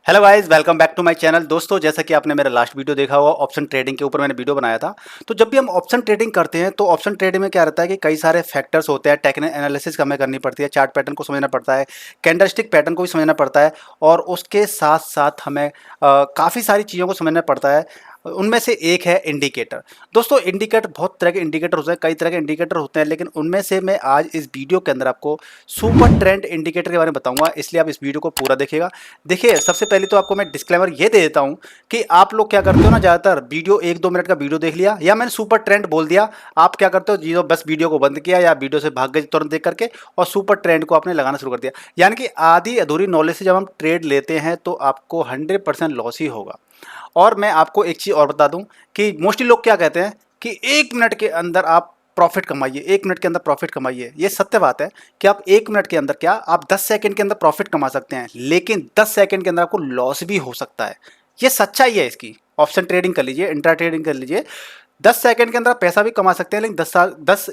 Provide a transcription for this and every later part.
Hello guys, welcome back to my channel. दोस्तों, जैसा कि आपने मेरा लास्ट वीडियो देखा हुआ, ऑप्शन ट्रेडिंग के ऊपर मैंने वीडियो बनाया था। तो जब भी हम ऑप्शन ट्रेडिंग करते हैं तो ऑप्शन ट्रेडिंग में क्या रहता है कि कई सारे फैक्टर्स होते हैं। टेक्निकल एनालिसिस हमें करनी पड़ती है, चार्ट पैटर्न को समझना पड़ता है, कैंडलस्टिक पैटर्न को भी समझना पड़ता है, और उसके साथ साथ हमें काफ़ी सारी चीज़ों को समझना पड़ता है। उनमें से एक है इंडिकेटर। दोस्तों, इंडिकेटर बहुत तरह के इंडिकेटर होते हैं, कई तरह के इंडिकेटर होते हैं, लेकिन उनमें से मैं आज इस वीडियो के अंदर आपको सुपर ट्रेंड इंडिकेटर के बारे में बताऊंगा, इसलिए आप इस वीडियो को पूरा देखिएगा। देखिए, सबसे पहले तो आपको मैं डिस्क्लेमर ये दे देता हूं कि आप लोग क्या करते हो ना, ज़्यादातर वीडियो 1-2 मिनट का वीडियो देख लिया या मैंने सुपर ट्रेंड बोल दिया, आप क्या करते हो जीरो बस वीडियो को बंद किया या वीडियो से भाग गए तुरंत देख करके और सुपर ट्रेंड को आपने लगाना शुरू कर दिया। यानी कि आधी अधूरी नॉलेज से जब हम ट्रेड लेते हैं तो आपको 100% लॉस ही होगा। और मैं आपको एक चीज़ और बता दूं कि मोस्टली लोग क्या कहते हैं कि 1 मिनट के अंदर आप प्रॉफिट कमाइए, 1 मिनट के अंदर प्रॉफिट कमाइए। ये सत्य बात है कि आप 1 मिनट के अंदर क्या, आप 10 सेकंड के अंदर प्रॉफिट कमा सकते हैं, लेकिन 10 सेकंड के अंदर आपको लॉस भी हो सकता है। ये सच्चाई है इसकी। ऑप्शन ट्रेडिंग कर लीजिए, इंट्रा ट्रेडिंग कर लीजिए, 10 सेकंड के अंदर आप पैसा भी कमा सकते हैं, लेकिन 10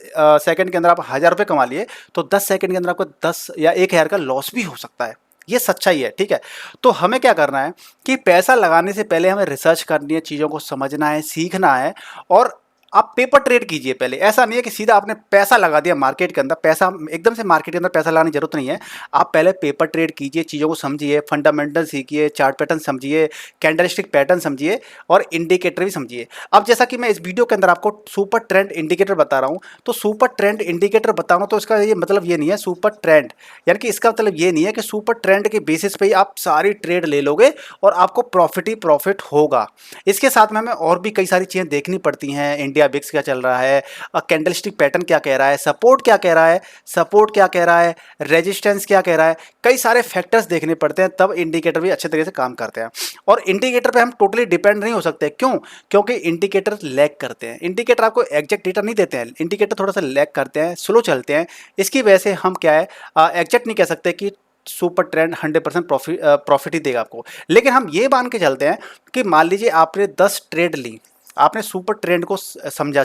सेकंड के अंदर आप 1,000 रुपये कमा लिए तो 10 सेकंड के अंदर आपको 10 या 1,000 का लॉस भी हो सकता है। ये सच्चाई है, ठीक है। तो हमें क्या करना है कि पैसा लगाने से पहले हमें रिसर्च करनी है, चीज़ों को समझना है, सीखना है। और आप पेपर ट्रेड कीजिए पहले। ऐसा नहीं है कि सीधा आपने पैसा लगा दिया मार्केट के अंदर, पैसा एकदम से मार्केट के अंदर पैसा लगाने की जरूरत नहीं है। आप पहले पेपर ट्रेड कीजिए, चीज़ों को समझिए, फंडामेंटल सीखिए, चार्ट पैटर्न समझिए, कैंडलस्टिक पैटर्न समझिए और इंडिकेटर भी समझिए। अब जैसा कि मैं इस वीडियो के अंदर आपको सुपर ट्रेंड इंडिकेटर बता रहा हूँ, तो सुपर ट्रेंड इंडिकेटर बता रहा हूँ तो इसका ये मतलब ये नहीं है सुपर ट्रेंड, यानी कि इसका मतलब ये नहीं है कि सुपर ट्रेंड के बेसिस पे ही आप सारी ट्रेड ले लोगे और आपको प्रॉफिट ही प्रॉफिट होगा। इसके साथ में हमें और भी कई सारी चीज़ें देखनी पड़ती हैं। इंडिया बिक्स क्या चल रहा है, कैंडलस्टिक पैटर्न क्या कह रहा है, सपोर्ट क्या कह रहा है, सपोर्ट क्या कह रहा है, रेजिस्टेंस क्या कह रहा है, कई सारे फैक्टर्स देखने पड़ते हैं, तब इंडिकेटर भी अच्छे तरीके से काम करते हैं। और इंडिकेटर पे हम टोटली डिपेंड नहीं हो सकते। क्यों? क्योंकि इंडिकेटर लैग करते हैं। इंडिकेटर आपको एग्जैक्ट डेटा नहीं देते हैं, इंडिकेटर थोड़ा सा लैग करते हैं, स्लो चलते हैं। इसकी वजह से हम क्या है, एग्जैक्ट नहीं कह सकते कि सुपर ट्रेंड 100% प्रॉफिट ही देगा आपको। लेकिन हम ये मान के चलते हैं कि मान लीजिए आपने 10 ट्रेड ली, आपने सुपर ट्रेंड को समझा,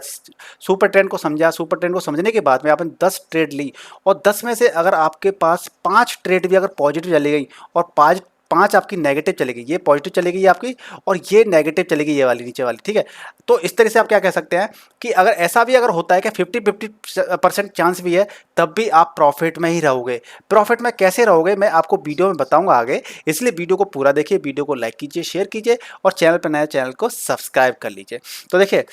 सुपर ट्रेंड को समझा, सुपर ट्रेंड को समझने के बाद में आपने 10 ट्रेड ली और 10 में से अगर आपके पास 5 ट्रेड भी अगर पॉजिटिव चली गई और पाँच पाँच आपकी नेगेटिव चलेगी, ये पॉजिटिव चलेगी ये आपकी और ये नेगेटिव चलेगी ये वाली नीचे वाली, ठीक है। तो इस तरह से आप क्या कह सकते हैं कि अगर ऐसा भी अगर होता है कि 50-50% चांस भी है, तब भी आप प्रॉफिट में ही रहोगे। प्रॉफिट में कैसे रहोगे मैं आपको वीडियो में बताऊंगा आगे, इसलिए वीडियो को पूरा देखिए, वीडियो को लाइक कीजिए, शेयर कीजिए और चैनल पर नए चैनल को सब्सक्राइब कर लीजिए। तो देखिए,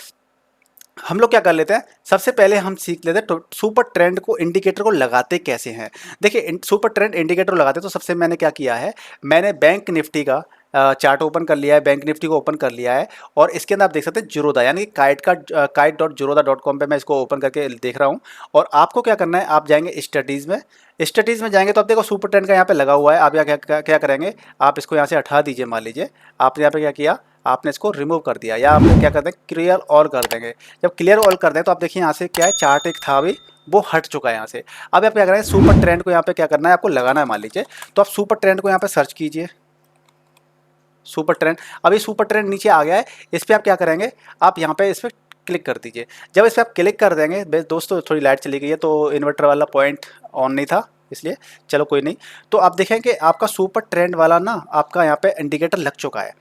हम लोग क्या कर लेते हैं, सबसे पहले हम सीख लेते हैं तो सुपर ट्रेंड को, इंडिकेटर को लगाते कैसे हैं। देखिए, सुपर ट्रेंड इंडिकेटर लगाते तो सबसे मैंने क्या किया है, मैंने बैंक निफ्टी का चार्ट ओपन कर लिया है, बैंक निफ्टी को ओपन कर लिया है और इसके अंदर आप देख सकते हैं जीरोधा, यानी कि kite.zerodha.com पे मैं इसको ओपन करके देख रहा हूँ। और आपको क्या करना है, आप जाएंगे स्टडीज़ में, स्टडीज़ में जाएंगे तो आप देखो सुपर ट्रेंड का यहाँ पे लगा हुआ है। आप यहाँ क्या करेंगे, आप इसको यहाँ से हटा दीजिए। मान लीजिए आपने यहाँ पे क्या किया, आपने इसको रिमूव कर दिया या आप क्या करते हैं क्लियर ऑल कर देंगे। जब क्लियर ऑल कर दें तो आप देखिए यहाँ से क्या है, चार्ट एक था अभी वो हट चुका है यहाँ से। अब आप क्या करेंगे, सुपर ट्रेंड को यहाँ पे क्या करना है, आपको लगाना है। मान लीजिए तो आप सुपर ट्रेंड को यहाँ पे सर्च कीजिए, सुपर ट्रेंड। अभी सुपर ट्रेंड नीचे आ गया है, इस पर आप क्या करेंगे, आप यहाँ पे इस पर क्लिक कर दीजिए। जब इस पर आप क्लिक कर देंगे, दोस्तों थोड़ी लाइट चली गई है तो इन्वर्टर वाला पॉइंट ऑन नहीं था इसलिए, चलो कोई नहीं। तो आप देखें कि आपका सुपर ट्रेंड वाला ना आपका यहाँ पे इंडिकेटर लग चुका है।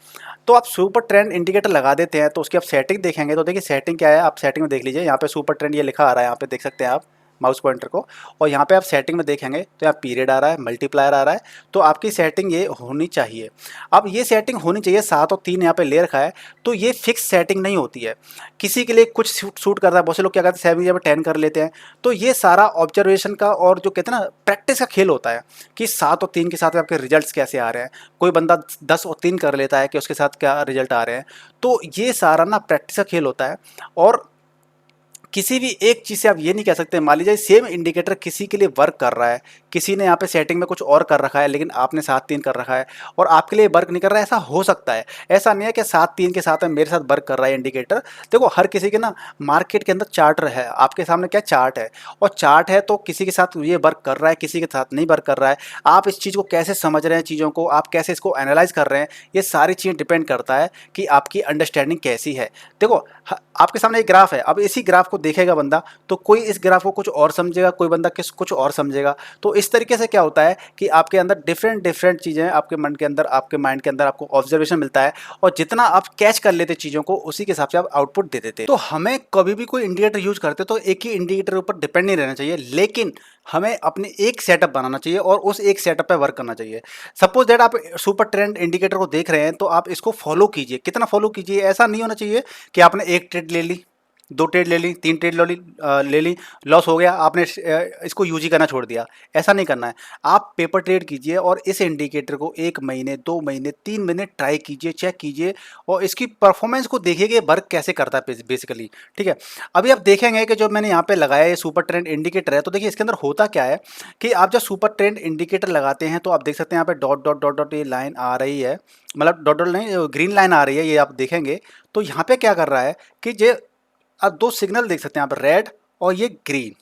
तो आप सुपर ट्रेंड इंडिकेटर लगा देते हैं तो उसकी आप सेटिंग देखेंगे तो देखिए सेटिंग क्या है, आप सेटिंग में देख लीजिए, यहाँ पे सुपर ट्रेंड ये लिखा आ रहा है, यहाँ पे देख सकते हैं आप माउस पॉइंटर को। और यहाँ पे आप सेटिंग में देखेंगे तो यहाँ पीरियड आ रहा है, मल्टीप्लायर आ रहा है, तो आपकी सेटिंग ये होनी चाहिए। अब ये सेटिंग होनी चाहिए, 7 और 3 यहाँ पे ले रखा है, तो ये फिक्स सेटिंग नहीं होती है। किसी के लिए कुछ सूट करता है, बहुत से लोग क्या करते हैं 7 जगह 10 कर लेते हैं। तो ये सारा ऑब्जर्वेशन का और जो कहते हैं ना प्रैक्टिस का खेल होता है कि 7 और 3 के साथ आपके रिजल्ट्स कैसे आ रहे हैं। कोई बंदा 10 और 3 कर लेता है कि उसके साथ क्या रिजल्ट आ रहे हैं। तो ये सारा ना प्रैक्टिस का खेल होता है। और किसी भी एक चीज़ से आप ये नहीं कह सकते, मान लीजिए सेम इंडिकेटर किसी के लिए वर्क कर रहा है, किसी ने यहाँ पे सेटिंग में कुछ और कर रखा है लेकिन आपने 7-3 कर रखा है और आपके लिए वर्क नहीं कर रहा है, ऐसा हो सकता है। ऐसा नहीं है कि 7-3 के साथ में मेरे साथ वर्क कर रहा है इंडिकेटर। देखो हर किसी के ना मार्केट के अंदर चार्ट है, आपके सामने क्या चार्ट है, और चार्ट है तो किसी के साथ ये वर्क कर रहा है, किसी के साथ नहीं वर्क कर रहा है। आप इस चीज़ को कैसे समझ रहे हैं, चीज़ों को आप कैसे इसको एनालाइज कर रहे हैं, ये सारी चीज़ें डिपेंड करता है कि आपकी अंडरस्टैंडिंग कैसी है। देखो आपके सामने एक ग्राफ है, अब इसी ग्राफ को देखेगा बंदा तो कोई इस ग्राफ को कुछ और समझेगा, कोई बंदा कुछ और समझेगा। तो इस तरीके से क्या होता है कि आपके अंदर डिफरेंट डिफरेंट चीज़ें आपके मन के अंदर, आपके माइंड के अंदर आपको ऑब्जर्वेशन मिलता है, और जितना आप कैच कर लेते चीज़ों को उसी के हिसाब से आप आउटपुट दे देते। तो हमें कभी भी कोई इंडिकेटर यूज करते तो एक ही इंडिकेटर के ऊपर डिपेंड नहीं रहना चाहिए, लेकिन हमें अपने एक सेटअप बनाना चाहिए और उस एक सेटअप पे वर्क करना चाहिए। सपोज दैट आप सुपर ट्रेंड इंडिकेटर को देख रहे हैं तो आप इसको फॉलो कीजिए। कितना फॉलो कीजिए, ऐसा नहीं होना चाहिए कि आपने एक ट्रेड ले ली, दो ट्रेड ले ली, तीन ट्रेड ले ली, लॉस हो गया, आपने इसको यूज ही करना छोड़ दिया। ऐसा नहीं करना है। आप पेपर ट्रेड कीजिए और इस इंडिकेटर को 1 महीने, 2 महीने, 3 महीने ट्राई कीजिए, चेक कीजिए और इसकी परफॉर्मेंस को देखिए कि वर्क कैसे करता है बेसिकली। ठीक है, अभी आप देखेंगे कि जो मैंने यहाँ पे लगाया ये सुपर ट्रेंड इंडिकेटर है, तो देखिए इसके अंदर होता क्या है कि आप जब सुपर ट्रेंड इंडिकेटर लगाते हैं तो आप देख सकते हैं यहाँ पे डॉट डॉट डॉट डॉट ये लाइन आ रही है, मतलब डॉट डॉट नहीं, ग्रीन लाइन आ रही है, ये आप देखेंगे। तो यहाँ पे क्या कर रहा है कि जे आप दो सिग्नल देख सकते हैं, यहाँ पर रेड और ये ग्रीन।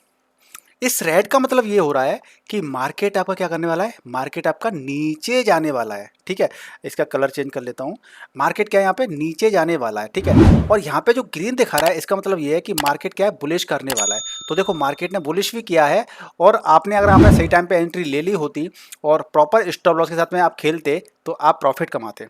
इस रेड का मतलब ये हो रहा है कि मार्केट आपका क्या करने वाला है, मार्केट आपका नीचे जाने वाला है। ठीक है, इसका कलर चेंज कर लेता हूँ। मार्केट क्या है, यहाँ पे नीचे जाने वाला है। ठीक है, और यहाँ पे जो ग्रीन दिखा रहा है इसका मतलब ये है कि मार्केट क्या है, बुलिश करने वाला है। तो देखो मार्केट ने बुलिश भी किया है, और आपने अगर आपने सही टाइम पे एंट्री ले ली होती और प्रॉपर स्टॉप लॉस के साथ में आप खेलते तो आप प्रॉफिट कमाते।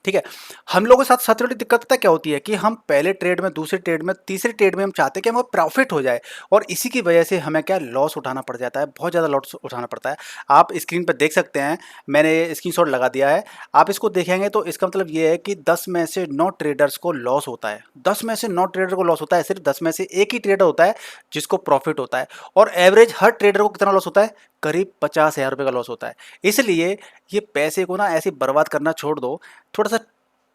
ठीक है, हम लोगों के साथ सबसे बड़ी दिक्कत पता क्या होती है कि हम पहले ट्रेड में, दूसरे ट्रेड में, तीसरे ट्रेड में हम चाहते हैं कि हमें प्रॉफिट हो जाए, और इसी की वजह से हमें क्या लॉस उठाना पड़ जाता है, बहुत ज़्यादा लॉस उठाना पड़ता है। आप स्क्रीन पर देख सकते हैं, मैंने स्क्रीनशॉट लगा दिया है। आप इसको देखेंगे तो इसका मतलब ये है कि 10 में से 9 ट्रेडर्स को लॉस होता है। 10 में से 9 ट्रेडर को लॉस होता है, सिर्फ 10 में से एक ही ट्रेडर होता है जिसको प्रॉफिट होता है। और एवरेज हर ट्रेडर को कितना लॉस होता है, करीब 50,000 रुपये का लॉस होता है। इसलिए ये पैसे को ना ऐसे बर्बाद करना छोड़ दो, थोड़ा सा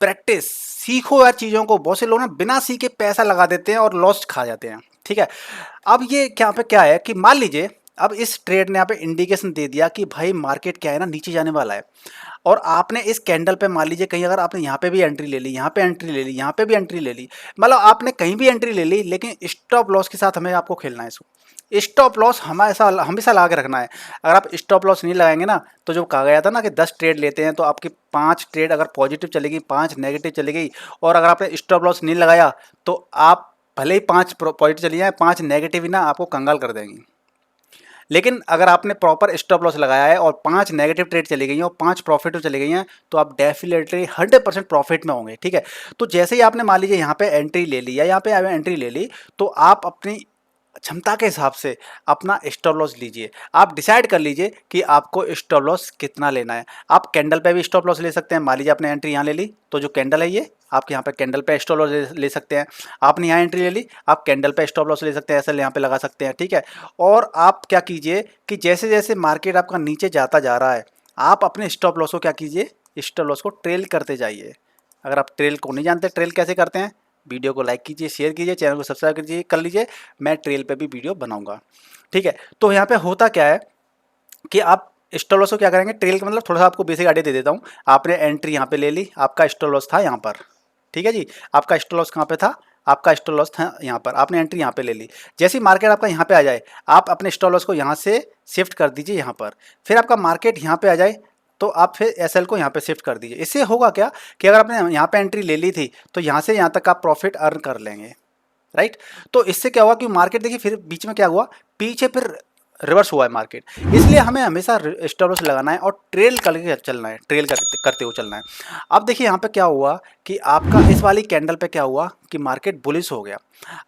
प्रैक्टिस सीखो यार चीज़ों को। बहुत से लोग ना बिना सीखे पैसा लगा देते हैं और लॉस खा जाते हैं। ठीक है, अब ये क्या पे क्या है कि मान लीजिए अब इस ट्रेड ने यहाँ पे इंडिकेशन दे दिया कि भाई मार्केट क्या है ना, नीचे जाने वाला है, और आपने इस कैंडल पे मान लीजिए कहीं अगर आपने यहाँ पे भी एंट्री ले ली, यहाँ पे एंट्री ले ली, यहाँ पे भी एंट्री ले ली, मतलब आपने कहीं भी एंट्री ले ली, लेकिन स्टॉप लॉस के साथ हमें आपको खेलना है। इसको स्टॉप लॉस हमेशा हमेशा लगा के रखना है। अगर आप स्टॉप लॉस नहीं लगाएंगे ना, तो जो कहा गया था ना कि 10 ट्रेड लेते हैं तो आपकी 5 ट्रेड अगर पॉजिटिव चलेगी, 5 नेगेटिव चली गई, और अगर आपने स्टॉप लॉस नहीं लगाया तो आप भले ही 5 पॉजिटिव चली जाए, 5 नेगेटिव ही ना आपको कंगाल कर देंगी। लेकिन अगर आपने प्रॉपर स्टॉप लॉस लगाया है और 5 नेगेटिव ट्रेड चली गई हैं और 5 प्रॉफिट चली गई हैं, तो आप डेफिनेटली 100% प्रॉफिट में होंगे। ठीक है, तो जैसे ही आपने मान लीजिए यहाँ पे एंट्री ले ली या यहाँ पे एंट्री ले ली, तो आप अपनी क्षमता के हिसाब से अपना स्टॉप लॉस लीजिए। आप डिसाइड कर लीजिए कि आपको स्टॉप लॉस कितना लेना है। आप कैंडल पे भी स्टॉप लॉस ले सकते हैं। मान लीजिए आपने एंट्री यहाँ ले ली, तो जो कैंडल है ये आपके यहाँ पे कैंडल पे स्टॉप लॉस ले सकते हैं। आपने यहाँ एंट्री ले ली, आप कैंडल पे स्टॉप लॉस ले सकते हैं, ऐसे यहाँ पे लगा सकते हैं। ठीक है, और आप क्या कीजिए कि जैसे जैसे मार्केट आपका नीचे जाता जा रहा है, आप अपने स्टॉप लॉस को क्या कीजिए, स्टॉप लॉस को ट्रेल करते जाइए। अगर आप ट्रेल को नहीं जानते ट्रेल कैसे करते हैं, वीडियो को लाइक कीजिए, शेयर कीजिए, चैनल को सब्सक्राइब कीजिए, कर लीजिए। मैं ट्रेल पे भी वीडियो बनाऊंगा। ठीक है, तो यहाँ पे होता क्या है कि आप स्टॉप लॉस को क्या करेंगे, ट्रेल का मतलब थोड़ा सा आपको बेसिक आइडिया दे देता हूँ। आपने एंट्री यहाँ पे ले ली, आपका स्टॉप लॉस था यहाँ पर। ठीक है जी, आपका स्टॉप लॉस कहाँ पे था, आपका स्टॉप लॉस था यहाँ पर। आपने एंट्री यहाँ पे ले ली, जैसे ही मार्केट आपका यहाँ पे आ जाए, आप अपने स्टॉप लॉस को यहाँ से शिफ्ट कर दीजिए यहाँ पर। फिर आपका मार्केट यहाँ पे आ जाए तो आप फिर एसएल को यहाँ पे शिफ्ट कर दीजिए। इससे होगा क्या कि अगर आपने यहाँ पे एंट्री ले ली थी तो यहाँ से यहाँ तक आप प्रॉफिट अर्न कर लेंगे। राइट, तो इससे क्या हुआ कि मार्केट देखिए फिर बीच में क्या हुआ, पीछे फिर रिवर्स हुआ है मार्केट। इसलिए हमें हमेशा स्टॉप लॉस लगाना है और ट्रेल करके चलना है, ट्रेल करते हुए चलना है। अब देखिए यहाँ पे क्या हुआ कि आपका इस वाली कैंडल पे क्या हुआ कि मार्केट बुलिश हो गया।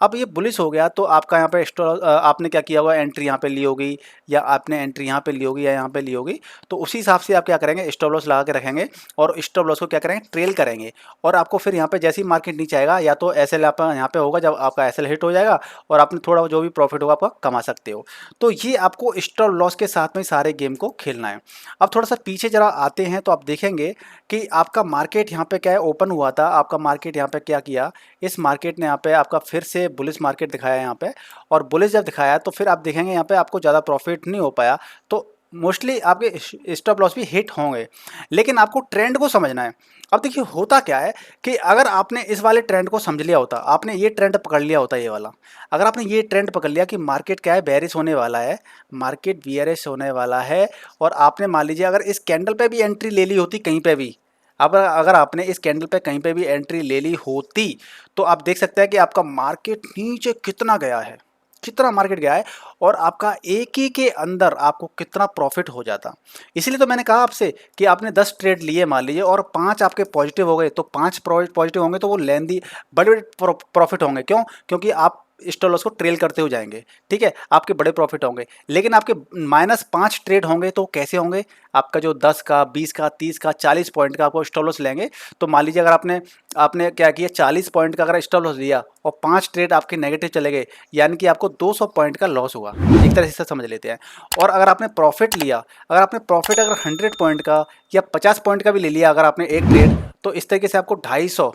अब ये बुलिश हो गया तो आपका यहाँ पे आपने क्या किया हुआ, एंट्री यहाँ पे ली होगी, या आपने एंट्री यहाँ पे ली होगी, या यहाँ पे ली होगी। तो उसी हिसाब से आप क्या करेंगे, स्टॉप लॉस लगा के रखेंगे और स्टॉप लॉस को क्या करेंगे, ट्रेल करेंगे। और आपको फिर यहाँ पे जैसे ही मार्केट नीचे आएगा, या तो एसएल आपका यहाँ पे होगा, जब आपका एसएल हिट हो जाएगा और आपने थोड़ा जो भी प्रॉफिट होगा आपका कमा सकते हो। तो ये आपको स्टॉप लॉस के साथ में सारे गेम को खेलना है। अब थोड़ा सा पीछे जरा आते हैं तो आप देखेंगे कि आपका मार्केट यहाँ पे क्या है, ओपन हुआ था। आपका मार्केट यहाँ पे क्या किया, इस मार्केट ने यहाँ पे आपका फिर से बुलिश मार्केट दिखाया यहाँ पे, और बुलिश जब दिखाया तो फिर आप देखेंगे यहाँ पे आपको ज़्यादा प्रॉफिट नहीं हो पाया। तो मोस्टली आपके स्टॉप लॉस भी हिट होंगे, लेकिन आपको ट्रेंड को समझना है। अब देखिए होता क्या है कि अगर आपने इस वाले ट्रेंड को समझ लिया होता, आपने ये ट्रेंड पकड़ लिया होता, ये वाला अगर आपने ये ट्रेंड पकड़ लिया कि मार्केट क्या है, बेयरिश होने वाला है, मार्केट बियरिश होने वाला है, और आपने मान लीजिए अगर इस कैंडल पे भी एंट्री ले ली होती कहीं पे भी, अब अगर आपने इस कैंडल पे कहीं पे भी एंट्री ले ली होती तो आप देख सकते हैं कि आपका मार्केट नीचे कितना गया है, कितना मार्केट गया है, और आपका एक ही के अंदर आपको कितना प्रॉफिट हो जाता। इसलिए तो मैंने कहा आपसे कि आपने 10 ट्रेड लिए मान लीजिए और 5 आपके पॉजिटिव हो गए, तो 5 पॉजिटिव होंगे तो वो लेंदी बड़े बड़े प्रॉफिट होंगे। क्यों? क्योंकि आप स्टॉप लॉस को ट्रेल करते हुए जाएंगे, ठीक है, आपके बड़े प्रॉफिट होंगे। लेकिन आपके -5 ट्रेड होंगे तो कैसे होंगे? आपका जो 10 का 20 का 30 का 40 पॉइंट का आपको स्टॉप लॉस लेंगे, तो मान लीजिए अगर आपने आपने क्या किया, 40 पॉइंट का अगर स्टॉप लॉस लिया और 5 ट्रेड आपके नेगेटिव चले गए, यानी कि आपको 200 पॉइंट का लॉस हुआ, एक तरह से समझ लेते हैं। और अगर आपने प्रॉफिट लिया, अगर आपने प्रॉफिट अगर 100 पॉइंट का या 50 पॉइंट का भी ले लिया अगर आपने एक ट्रेड, तो इस तरीके से आपको 250,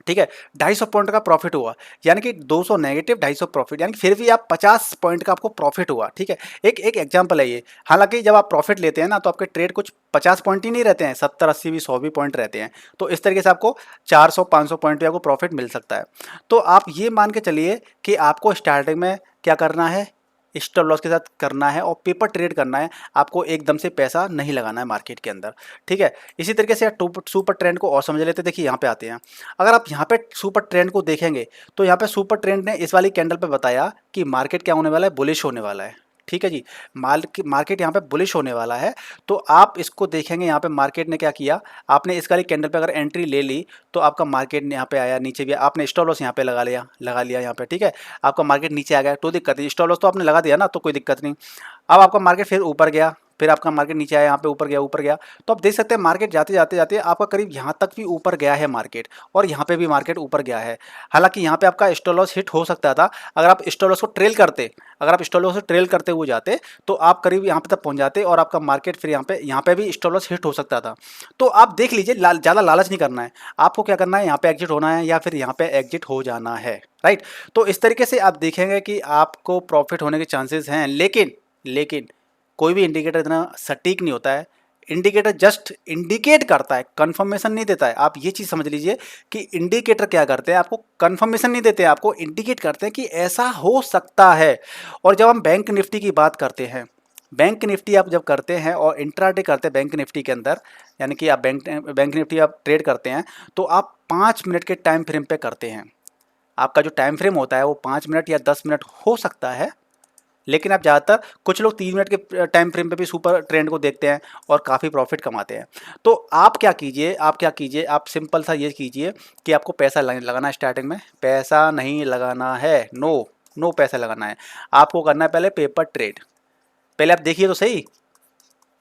ठीक है, 250 पॉइंट का प्रॉफिट हुआ, यानी कि 200 नेगेटिव 250 प्रॉफिट, यानी कि फिर भी आप 50 पॉइंट का आपको प्रॉफिट हुआ, ठीक है। एक एक एग्जांपल है ये। हालांकि जब आप प्रॉफिट लेते हैं ना तो आपके ट्रेड कुछ 50 पॉइंट ही नहीं रहते हैं, 70 80 भी 100 भी पॉइंट रहते हैं। तो इस तरीके से आपको 400 500 पॉइंट भी आपको प्रॉफिट मिल सकता है। तो आप ये मान के चलिए कि आपको स्टार्टिंग में क्या करना है, स्टॉप लॉस के साथ करना है और पेपर ट्रेड करना है। आपको एकदम से पैसा नहीं लगाना है मार्केट के अंदर, ठीक है। इसी तरीके से सुपर ट्रेंड को और समझ लेते हैं। देखिए यहाँ पे आते हैं, अगर आप यहाँ पे सुपर ट्रेंड को देखेंगे तो यहाँ पे सुपर ट्रेंड ने इस वाली कैंडल पे बताया कि मार्केट क्या होने वाला है, बुलिश होने वाला है, ठीक है जी। मार्केट यहाँ पे बुलिश होने वाला है। तो आप इसको देखेंगे, यहाँ पे मार्केट ने क्या किया, आपने इस वाली कैंडल पे अगर एंट्री ले ली तो आपका मार्केट यहाँ पे आया, नीचे भी आपने स्टॉप लॉस यहाँ पे लगा लिया यहाँ पे, ठीक है। आपका मार्केट नीचे आ गया तो दिक्कत नहीं, स्टॉप लॉस तो आपने लगा दिया ना, तो कोई दिक्कत नहीं। अब आपका मार्केट फिर ऊपर गया, फिर आपका मार्केट नीचे आया, यहाँ पे ऊपर गया। तो आप देख सकते हैं मार्केट जाते आपका करीब यहाँ तक भी ऊपर गया है मार्केट, और यहाँ पे भी मार्केट ऊपर गया है। हालांकि यहाँ पे आपका स्टॉप लॉस हिट हो सकता था अगर आप स्टॉप लॉस को ट्रेल करते, अगर आप स्टॉप लॉस को ट्रेल करते हुए जाते तो आप करीब यहाँ पे तक पहुँच जाते और आपका मार्केट फिर यहाँ पे भी स्टॉप लॉस हिट हो सकता था। तो आप देख लीजिए, ज़्यादा लालच नहीं करना है, आपको क्या करना है, यहाँ पे एग्जिट होना है या फिर यहाँ पे एग्जिट हो जाना है, राइट। तो इस तरीके से आप देखेंगे कि आपको प्रॉफिट होने के चांसेस हैं। लेकिन कोई भी इंडिकेटर इतना सटीक नहीं होता है। इंडिकेटर जस्ट इंडिकेट करता है, कंफर्मेशन नहीं देता है। आप ये चीज़ समझ लीजिए कि इंडिकेटर क्या करते हैं, आपको कंफर्मेशन नहीं देते हैं, आपको इंडिकेट करते हैं कि ऐसा हो सकता है। और जब हम बैंक निफ्टी की बात करते हैं, बैंक निफ्टी आप जब करते हैं और इंट्राडे करते हैं बैंक निफ्टी के अंदर, यानी कि आप बैंक निफ्टी आप ट्रेड करते हैं तो आप 5 मिनट के टाइम फ्रेम पे करते हैं। आपका जो टाइम फ्रेम होता है वो 5 मिनट या 10 मिनट हो सकता है, लेकिन आप ज़्यादातर कुछ लोग 3 मिनट के टाइम फ्रेम पे भी सुपर ट्रेंड को देखते हैं और काफ़ी प्रॉफिट कमाते हैं। तो आप क्या कीजिए, आप सिंपल सा ये कीजिए कि आपको पैसा लगाना है। स्टार्टिंग में पैसा नहीं लगाना है, नो पैसा लगाना है। आपको करना है पहले पेपर ट्रेड। पहले आप देखिए तो सही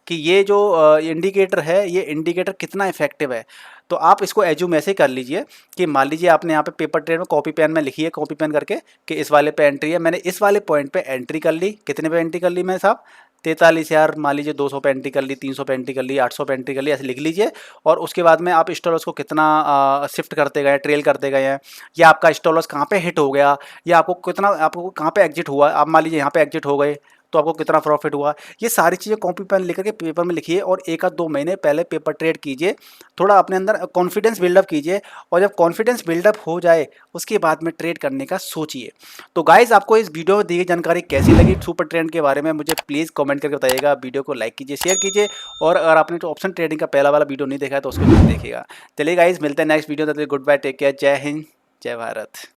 कि ये जो इंडिकेटर है, ये इंडिकेटर कितना इफेक्टिव है। तो आप इसको एज्यूम ऐसे कर लीजिए कि मान लीजिए आपने यहाँ पे पेपर ट्रेड में कॉपी पेन में लिखी है, कॉपी पेन करके कि इस वाले पे एंट्री है। मैंने इस वाले पॉइंट पे एंट्री कर ली। कितने पे एंट्री कर ली मैं साहब? 43,000, मान लीजिए 200 पे एंट्री कर ली, 300 पे एंट्री कर ली, 800 पे एंट्री कर ली, ऐसे लिख लीजिए। और उसके बाद में आप स्टॉप लॉस को कितना शिफ्ट करते गए, ट्रेल करते गए हैं, या आपका स्टॉप लॉस कहाँ पे हिट हो गया, या आपको कहाँ पे एग्जिट हुआ। आप मान लीजिए यहाँ पे एग्जिट हो गए तो आपको कितना प्रॉफिट हुआ। ये सारी चीज़ें कॉपी पेन लेकर के पेपर में लिखिए और 1 आध 2 महीने पहले पेपर ट्रेड कीजिए। थोड़ा अपने अंदर कॉन्फिडेंस बिल्डअप कीजिए, और जब कॉन्फिडेंस बिल्डअप हो जाए उसके बाद में ट्रेड करने का सोचिए। तो गाइज, आपको इस वीडियो में दी गई जानकारी कैसी लगी सुपर ट्रेंड के बारे में, मुझे प्लीज़ कमेंट करके बताइएगा। वीडियो को लाइक कीजिए, शेयर कीजिए, और अगर आपने तो ऑप्शन ट्रेडिंग का पहला वाला वीडियो नहीं देखा है तो उसको जरूर देखिएगा। चलिए गाइज, मिलते हैं नेक्स्ट वीडियो। तब तक गुड बाय, टेक केयर, जय हिंद, जय भारत।